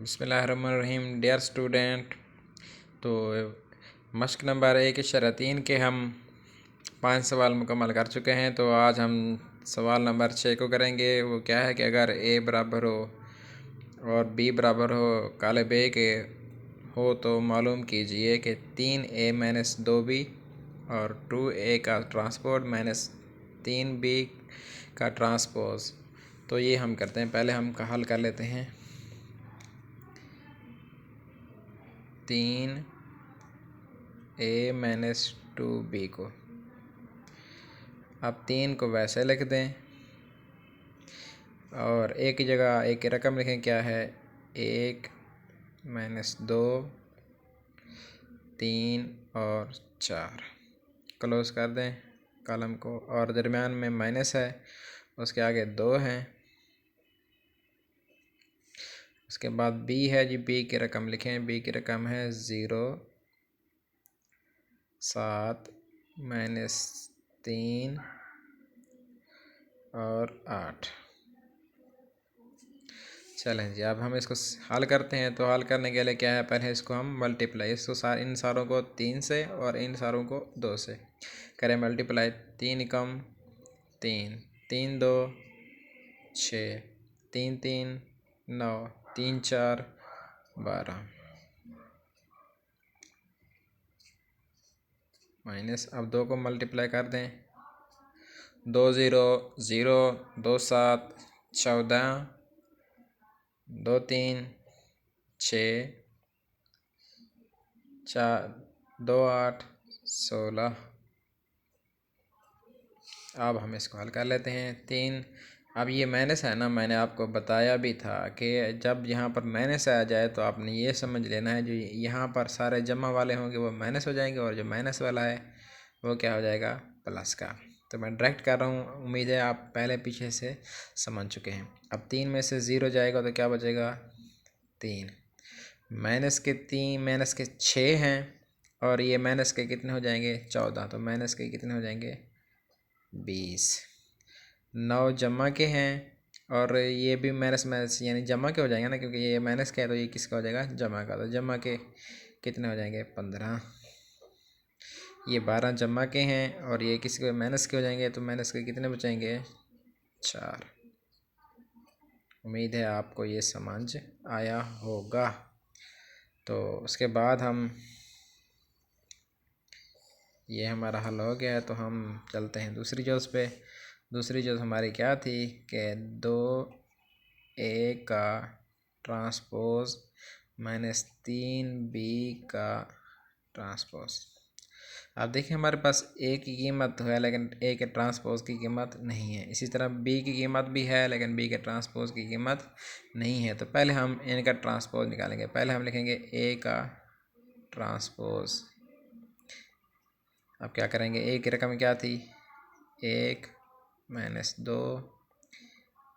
बिस्मिल्लाहिर्रहमानिर्रहीम। Dear student, तो मश्क number 1/3 के हम 5 सवाल मुकम्मल कर चुके हैं। तो आज हम सवाल नंबर 6 को करेंगे। वो क्या है कि अगर a बराबर हो और b बराबर हो कालब a के हो तो मालूम कीजिए कि 3a - 2b और 2a का ट्रांसपोज माइनस 3b का ट्रांसपोज। तो ये हम करते हैं, पहले हम हल कर लेते हैं। 3a - 2b को, अब 3 को वैसे लिख दें और एक की जगह एक की रकम लिखें। क्या है? 1 - 2 3 और 4। क्लोज कर दें कॉलम को और दरमियान में माइनस है, उसके आगे 2 हैं। उसके बाद b है जी, b की रकम लिखें। b की रकम है 0 7 - 3 और 8। चलें जी, अब हम इसको हल करते हैं। तो हल करने के लिए क्या है, पहले इसको हम मल्टीप्लाई, इसको इन सारों को 3 से और इन सारों को 2 से करें मल्टीप्लाई। 3 कम 3, 3 2 6, 3 3 9, 3 4 12 माइनस। अब 2 को मल्टीप्लाई कर दें। 2 0 0, 2 7 14, 2 3 6, 4 2 8 16। अब हम इसको हल कर लेते हैं। 3, अब ये माइनस है ना, मैंने आपको बताया भी था कि जब यहाँ पर माइनस आ जाए तो आपने ये समझ लेना है, जो यहाँ पर सारे जमा वाले होंगे वो माइनस हो जाएंगे और जो माइनस वाला है वो क्या हो जाएगा, प्लस का। तो मैं डायरेक्ट कर रहा हूँ, उम्मीद है आप पहले पीछे से समझ चुके हैं। अब 3 में से 0 जाएगा तो क्या बचेगा, 3। माइनस के 6 हैं और ये माइनस के कितने हो जाएंगे, 14। तो माइनस के कितने हो जाएंगे, 20। 9 जमा के हैं और ये भी माइनस यानी जमा के हो जाएंगे ना, क्योंकि ये माइनस का है तो ये किसका हो जाएगा, जमा का। तो जमा के कितने हो जाएंगे, 15। ये 12 जमा के हैं और ये किसके, माइनस के हो जाएंगे। तो माइनस के कितने बचेंगे, 4। उम्मीद है आपको ये समझ आया होगा। तो उसके बाद हम, ये हमारा हल हो गया है तो हम चलते हैं दूसरी चीज़ पे। दूसरी चीज़ हमारी क्या थी कि 2a का ट्रांसपोज माइनस 3b का ट्रांसपोज। अब देखिए हमारे पास a की कीमत है लेकिन a के ट्रांसपोज की कीमत नहीं है। इसी तरह b की कीमत भी है लेकिन b के ट्रांसपोज की कीमत नहीं है। तो पहले हम इनका ट्रांसपोज निकालेंगे। पहले हम लिखेंगे a का ट्रांसपोज। अब क्या करेंगे, a की रकम क्या थी, 1 - 2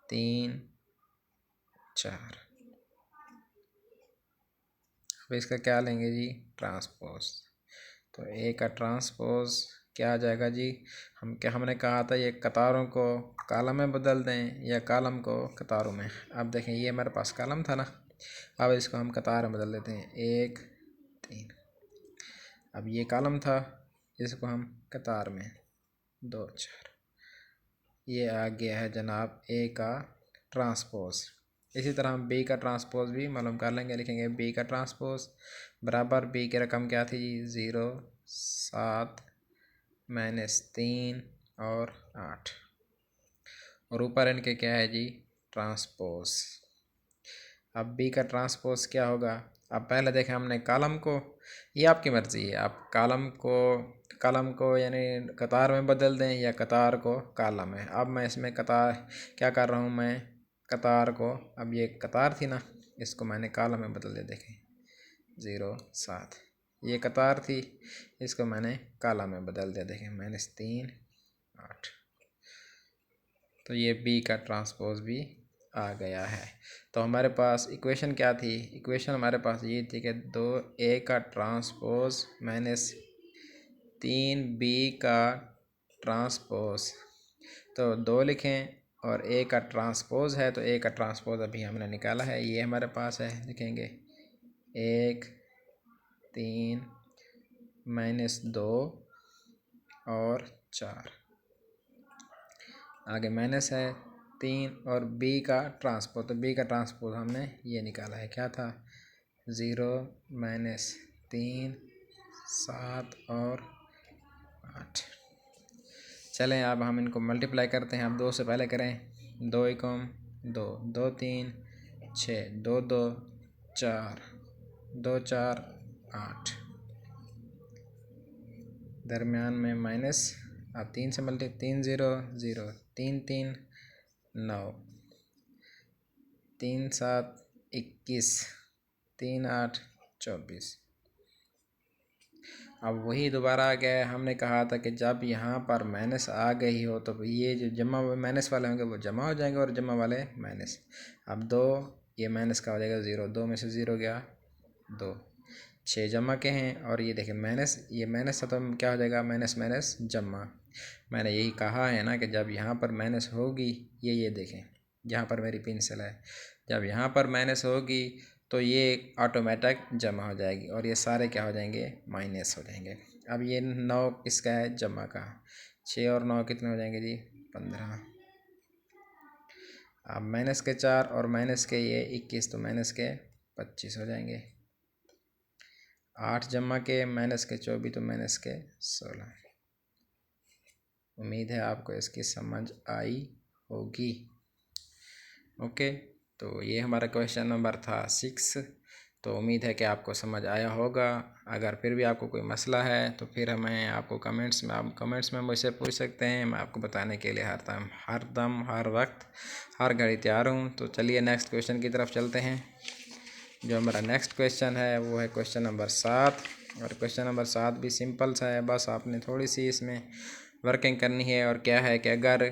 3 4। अब इसका क्या लेंगे जी, ट्रांसपोज। तो a का ट्रांसपोज क्या आ जाएगा जी, हमने कहा था ये कतारों को कॉलम में बदल दें या कॉलम को कतारों में। अब देखें ये हमारे पास कॉलम था ना, अब इसको हम कतार में बदल देते हैं। 1 3। अब ये कॉलम था, इसको हम कतार में 2 4। ये आ गया है जनाब a का ट्रांसपोज। इसी तरह हम b का ट्रांसपोज भी मालूम कर लेंगे। लिखेंगे b का ट्रांसपोज बराबर, b की रकम क्या थी, 0 7 - 3 और 8 और ऊपर इनके क्या है जी, ट्रांसपोज। अब b का ट्रांसपोज क्या होगा। अब पहले देखें हमने कॉलम को, ये आपकी मर्ज़ी है, आप कॉलम को यानी कतार में बदल दें या कतार को कॉलम में। अब मैं इसमें कतार क्या कर रहा हूँ, मैं कतार को, अब ये कतार थी ना, इसको मैंने कॉलम में बदल दिया। देखें 0 7, ये कतार थी, इसको मैंने कॉलम में बदल दिया। देखें -3 8। तो ये b का ट्रांसपोज भी आ गया है। तो हमारे पास इक्वेशन क्या थी, इक्वेशन हमारे पास ये थी कि 2a का ट्रांसपोज माइनस 3b का ट्रांसपोज। तो 2 लिखें और ए का ट्रांसपोज है, तो ए का ट्रांसपोज अभी हमने निकाला है, ये हमारे पास है, लिखेंगे 1 3 -2 और 4, आगे माइनस है 3 और बी का ट्रांसपोज, तो बी का ट्रांसपोज हमने ये निकाला है, क्या था 0 -3 7 और 8। चलें अब हम इनको मल्टीप्लाई करते हैं। अब 2 से पहले करें, 2 एकम 2, 2 3 6, 2 2 4, 2 4 8, दरमियान में माइनस, अब 3 से मल्टी 3 0 0, 3 3 9, 3 7 21, 3 8 24। अब वही दोबारा आ गया है, हमने कहा था कि जब यहाँ पर माइनस आ गई हो तो ये जो जमा माइनस वाले होंगे वो जमा हो जाएंगे और जमा वाले माइनस। अब 2 ये माइनस का हो जाएगा 0, 2 में से 0 गया 2, 6 जमा के हैं और ये देखें माइनस, ये माइनस था तो क्या हो जाएगा माइनस माइनस जमा। मैंने यही कहा है ना कि जब यहाँ पर माइनस होगी, ये देखें यहाँ पर मेरी पेंसिल है, जब यहाँ पर माइनस होगी तो ये ऑटोमेटिक जमा हो जाएगी और ये सारे क्या हो जाएंगे माइनस हो जाएंगे। अब ये 9 किसका है जमा का, 6 और 9 कितने हो जाएंगे जी 15। अब माइनस के 4 और माइनस के ये 21, तो माइनस के 25 हो जाएंगे। 8 जमा के माइनस के 24, तो माइनस के 16। उम्मीद है आपको इसकी समझ आई होगी। ओके, तो ये हमारा क्वेश्चन नंबर था 6। तो उम्मीद है कि आपको समझ आया होगा। अगर फिर भी आपको कोई मसला है तो फिर हमें आपको आप कमेंट्स में मुझसे पूछ सकते हैं। मैं आपको बताने के लिए हर दम हर वक्त हर घड़ी तैयार हूँ। तो चलिए नेक्स्ट क्वेश्चन की तरफ चलते हैं। जो हमारा नेक्स्ट क्वेश्चन है वो है क्वेश्चन नंबर 7। और क्वेश्चन नंबर 7 भी सिंपल सा है, बस आपने थोड़ी सी इसमें वर्किंग करनी है। और क्या है कि अगर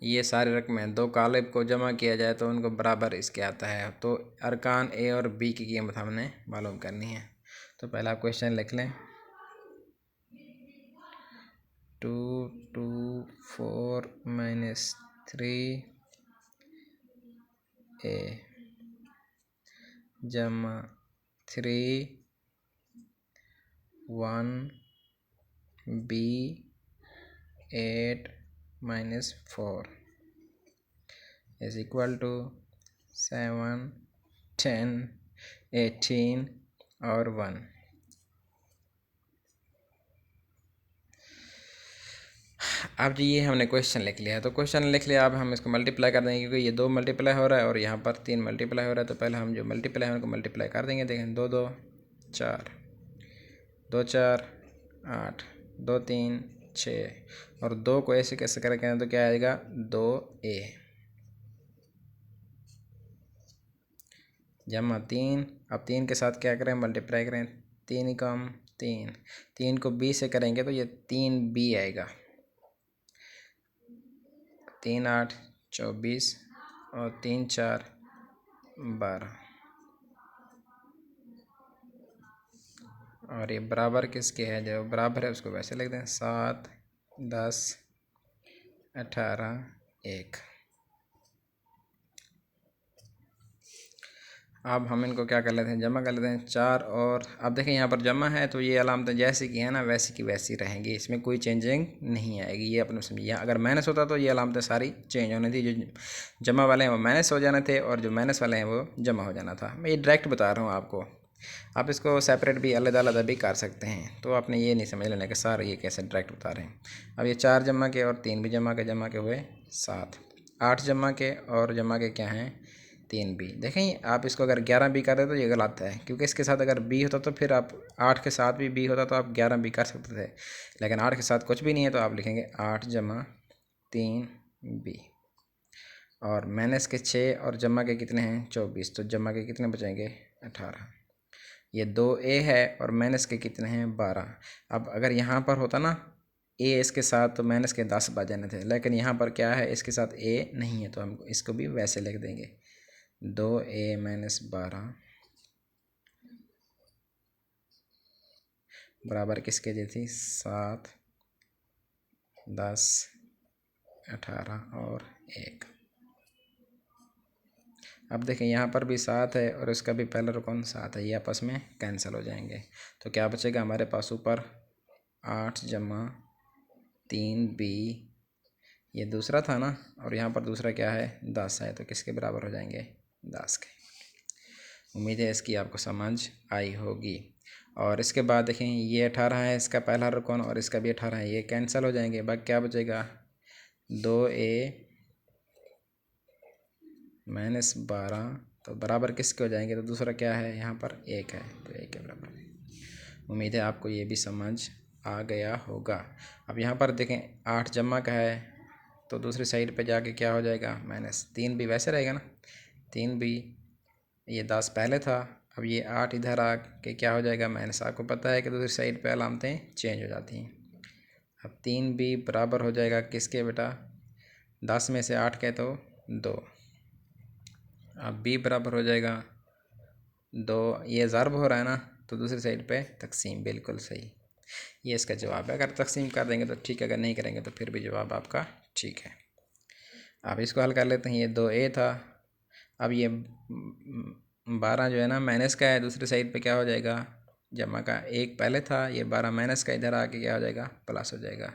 ये सारे रकमें 2 कालिब को जमा किया जाए तो उनको बराबर इसके आता है। तो अरकान ए और बी की कीमत हमने मालूम करनी है। तो पहला क्वेश्चन लिख लें, 2 2 4 -3 ए जमा 3 1 बी 8 -4 is equal to 7 10 18 और 1। अब जी ये हमने क्वेश्चन लिख लिया है। तो क्वेश्चन लिख लिया, अब हम इसको मल्टीप्लाई कर देंगे क्योंकि ये 2 मल्टीप्लाई हो रहा है और यहाँ पर 3 मल्टीप्लाई हो रहा है। तो पहले हम जो मल्टीप्लाई है उनको मल्टीप्लाई कर देंगे। देखें 2 2 4, 2 4 8, 2 3 6 और 2 को ऐसे कैसे करेंगे तो क्या आएगा 2a जमा 3। अब 3 के साथ क्या करें मल्टीप्लाई करें, 3 कम 3, 3 को b से करेंगे तो ये 3b आएगा। 3 8 24 और 3 4 12 और ये बराबर किसके है, जो बराबर है उसको वैसे लिख दें 7 10 18 1। अब हम इनको क्या कर लेते हैं जमा कर लेते हैं 4 और अब देखें यहाँ पर जमा है तो ये अलामतें जैसी की है ना वैसी की वैसी रहेंगी, इसमें कोई चेंजिंग नहीं आएगी। ये अपने समझिए, अगर माइनस होता तो ये अलामतें सारी चेंज होनी थी, जो जमा वाले हैं वो माइनस हो जाने थे और जो माइनस वाले हैं वो जमा हो जाना था। मैं ये डायरेक्ट बता रहा हूँ आपको, आप इसको सेपरेट भी अलग अलग भी कर सकते हैं। तो आपने ये नहीं समझ लेना कि सर ये कैसे डायरेक्ट बता रहे हैं। अब ये 4 जमा के और 3 भी जमा के हुए 7, 8 जमा के और जमा के क्या हैं 3 भी। देखें आप इसको अगर 11 भी कर रहे तो ये गलत है, क्योंकि इसके साथ अगर बी होता तो फिर आप 8 के साथ भी बी होता तो आप 11 भी कर सकते थे, लेकिन 8 के साथ कुछ भी नहीं है तो आप लिखेंगे 8 जमा 3 बी। और माइनस के 6 और जमा के कितने हैं 24, तो जमा के कितने बचेंगे 18। ये 2a है और माइनस के कितने हैं 12। अब अगर यहाँ पर होता ना a इसके साथ तो माइनस के 10 बच जाने थे, लेकिन यहाँ पर क्या है इसके साथ a नहीं है तो हम इसको भी वैसे लिख देंगे 2a - 12 बराबर किसके दी थी 7 10 18 और 1। अब देखें यहाँ पर भी 7 है और इसका भी पहला रुकन 7 है, ये आपस में कैंसिल हो जाएंगे। तो क्या बचेगा हमारे पास ऊपर 8 जमा 3b, ये दूसरा था ना, और यहाँ पर दूसरा क्या है 10 है, तो किसके बराबर हो जाएंगे 10 के। उम्मीद है इसकी आपको समझ आई होगी। और इसके बाद देखें ये 18 है, इसका पहला रुकन, और इसका भी 18 है, ये कैंसिल हो जाएंगे। बाकी क्या बचेगा 2a माइनस 12, तो बराबर किसके हो जाएंगे, तो दूसरा क्या है यहाँ पर 1 है, तो 1 के बराबर। उम्मीद है आपको ये भी समझ आ गया होगा। अब यहाँ पर देखें 8 जमा का है, तो दूसरी साइड पे जाके क्या हो जाएगा माइनस 3 भी वैसे रहेगा ना, 3 भी, ये 10 पहले था, अब ये 8 इधर आ के क्या हो जाएगा माइनस। आपको पता है कि दूसरी साइड पे अलामतें चेंज हो जाती हैं। अब 3 भी बराबर हो जाएगा किसके बेटा, 10 में से 8 के तो 2। अब b बराबर हो जाएगा 2, ये ज़र्ब हो रहा है ना, तो दूसरी साइड पे तकसीम, बिल्कुल सही, ये इसका जवाब है। अगर तकसीम कर देंगे तो ठीक है, अगर नहीं करेंगे तो फिर भी जवाब आपका ठीक है। अब इसको हल कर लेते हैं। ये 2a था, अब ये 12 जो है ना माइनस का है, दूसरी साइड पे क्या हो जाएगा जमा का, 1 पहले था, ये 12 माइनस का, इधर आके क्या हो जाएगा प्लस हो जाएगा।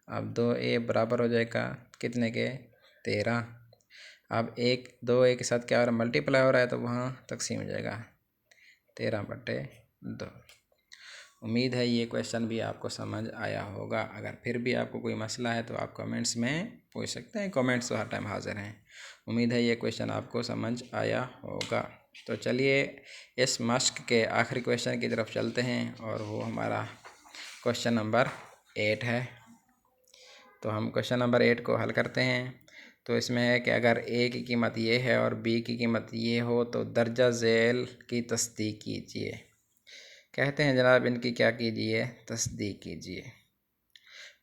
अब 2a बराबर हो जाएगा कितने के 13। अब 2a के साथ क्या हो रहा है मल्टीप्लाई हो रहा है, तो वहाँ तकसीम हो जाएगा 13/2। उम्मीद है ये क्वेश्चन भी आपको समझ आया होगा। अगर फिर भी आपको कोई मसला है तो आप कमेंट्स में पूछ सकते हैं, कमेंट्स तो हर टाइम हाजिर हैं। उम्मीद है ये क्वेश्चन आपको समझ आया होगा। तो चलिए इस मश्क के आखिरी क्वेश्चन की तरफ चलते हैं, और वो हमारा क्वेश्चन नंबर 8 है। तो हम क्वेश्चन नंबर 8 को हल करते हैं। तो इसमें है कि अगर a की कीमत ये है और b की कीमत ये हो तो दर्जा झेल की तस्दीक कीजिए। कहते हैं जनाब इनकी क्या कीजिए, तस्दीक कीजिए।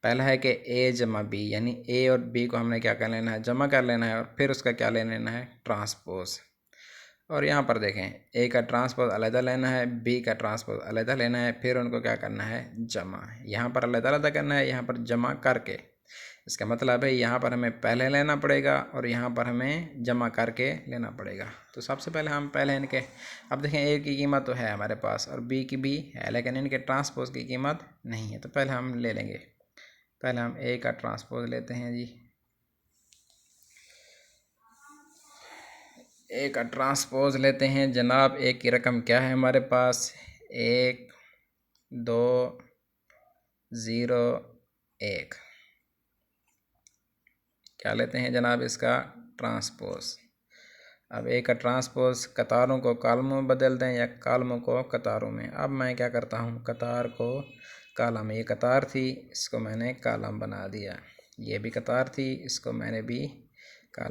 पहला है कि a जमा b, यानी a और b को हमने क्या कर लेना है जमा कर लेना है, और फिर उसका क्या ले लेना है ट्रांसपोज। और यहाँ पर देखें a का ट्रांसपोज अलग लेना है, b का ट्रांसपोज अलग लेना है, फिर उनको क्या करना है जमा। यहाँ पर अलग अलग करना है, यहाँ पर जमा करके। इसका मतलब है यहाँ पर हमें पहले लेना पड़ेगा और यहाँ पर हमें जमा करके लेना पड़ेगा। तो सबसे पहले हम पहले इनके, अब देखें a की कीमत तो है हमारे पास और b की भी है, लेकिन इनके ट्रांसपोज की कीमत नहीं है, तो पहले हम ले लेंगे। पहले हम a का ट्रांसपोज लेते हैं जी। a का ट्रांसपोज लेते हैं जनाब। a की रकम क्या है हमारे पास, 1 2 0 1। क्या लेते हैं जनाब इसका ट्रांसपोज। अब a का ट्रांसपोज कतारों को कालमों में बदल दें या कालमों को कतारों में। अब मैं क्या करता हूँ कतार को कालम, ये कतार थी इसको मैंने कालम बना दिया, ये भी कतार थी इसको मैंने भी